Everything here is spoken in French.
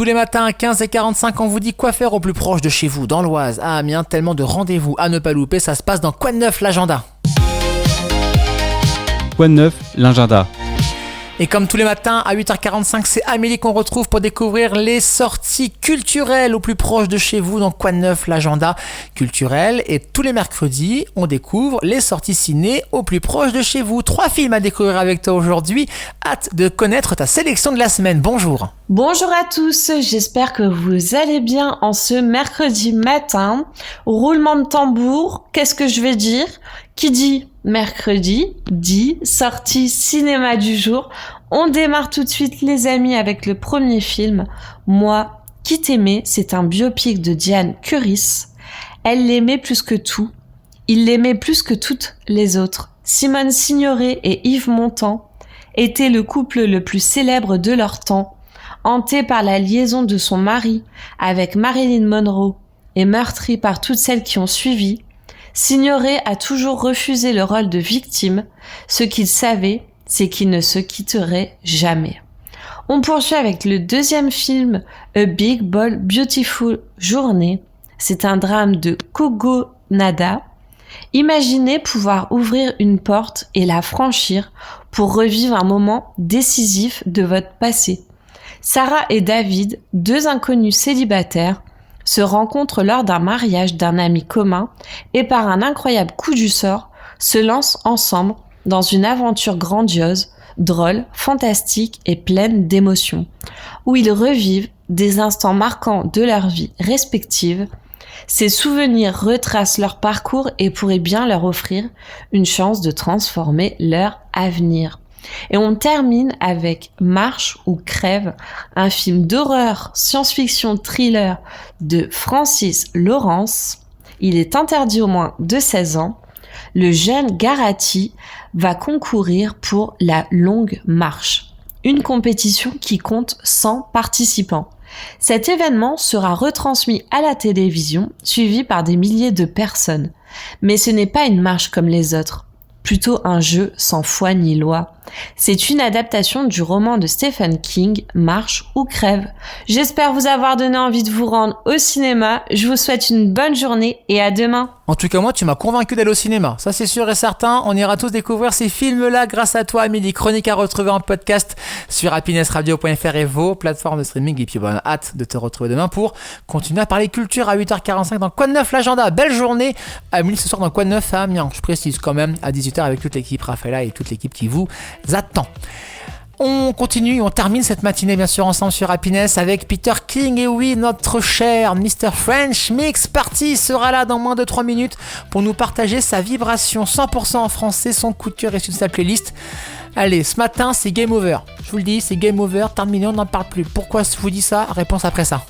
Tous les matins à 15h45, on vous dit quoi faire au plus proche de chez vous, dans l'Oise, à Amiens, tellement de rendez-vous à ne pas louper, ça se passe dans Quoi de neuf l'agenda. Quoi de neuf l'agenda. Et comme tous les matins à 8h45, c'est Amélie qu'on retrouve pour découvrir les sorties culturelles au plus proche de chez vous dans Quoi de neuf l'agenda culturel. Et tous les mercredis, on découvre les sorties ciné au plus proche de chez vous. 3 films à découvrir avec toi aujourd'hui. Hâte de connaître ta sélection de la semaine. Bonjour. Bonjour à tous, j'espère que vous allez bien en ce mercredi matin. Roulement de tambour, qu'est-ce que je vais dire ? Qui dit mercredi, dit sortie cinéma du jour. On démarre tout de suite les amis avec le premier film. Moi, qui t'aimais, c'est un biopic de Diane Curis. Elle l'aimait plus que tout. Il l'aimait plus que toutes les autres. Simone Signoret et Yves Montand étaient le couple le plus célèbre de leur temps. Hanté par la liaison de son mari avec Marilyn Monroe et meurtri par toutes celles qui ont suivi, Signoret a toujours refusé le rôle de victime. Ce qu'il savait, c'est qu'il ne se quitterait jamais. On poursuit avec le deuxième film, A Big Bold Beautiful Journey. C'est un drame de Kogo Nada. Imaginez pouvoir ouvrir une porte et la franchir pour revivre un moment décisif de votre passé. Sarah et David, 2 inconnus célibataires, se rencontrent lors d'un mariage d'un ami commun et par un incroyable coup du sort, se lancent ensemble dans une aventure grandiose, drôle, fantastique et pleine d'émotions, où ils revivent des instants marquants de leur vie respective. Ces souvenirs retracent leur parcours et pourraient bien leur offrir une chance de transformer leur avenir. Et on termine avec Marche ou crève, un film d'horreur, science-fiction, thriller de Francis Lawrence. Il est interdit aux moins de 16 ans. Le jeune Garati va concourir pour la longue marche, une compétition qui compte 100 participants. Cet événement sera retransmis à la télévision, suivi par des milliers de personnes. Mais ce n'est pas une marche comme les autres. Plutôt un jeu sans foi ni loi. C'est une adaptation du roman de Stephen King, Marche ou crève. J'espère vous avoir donné envie de vous rendre au cinéma. Je vous souhaite une bonne journée et à demain. En tout cas, moi, tu m'as convaincu d'aller au cinéma. Ça, c'est sûr et certain. On ira tous découvrir ces films-là grâce à toi, Amélie. Chronique à retrouver en podcast sur happinessradio.fr et vos plateformes de streaming. Et puis, bonne hâte de te retrouver demain pour continuer à parler culture à 8h45 dans Quoi de neuf l'agenda. Belle journée. Amélie, ce soir dans Quoi de neuf à Amiens. Je précise quand même à 18h avec toute l'équipe Raphaël et toute l'équipe qui vous attend. On continue, on termine cette matinée bien sûr ensemble sur Happiness avec Peter King. Et oui, notre cher Mr. French Mix Party sera là dans moins de 3 minutes pour nous partager sa vibration 100% en français, son coup de cœur et sur sa playlist. Allez, ce matin c'est game over. Je vous le dis, c'est game over, terminé, on n'en parle plus. Pourquoi je vous dis ça ? Réponse après ça.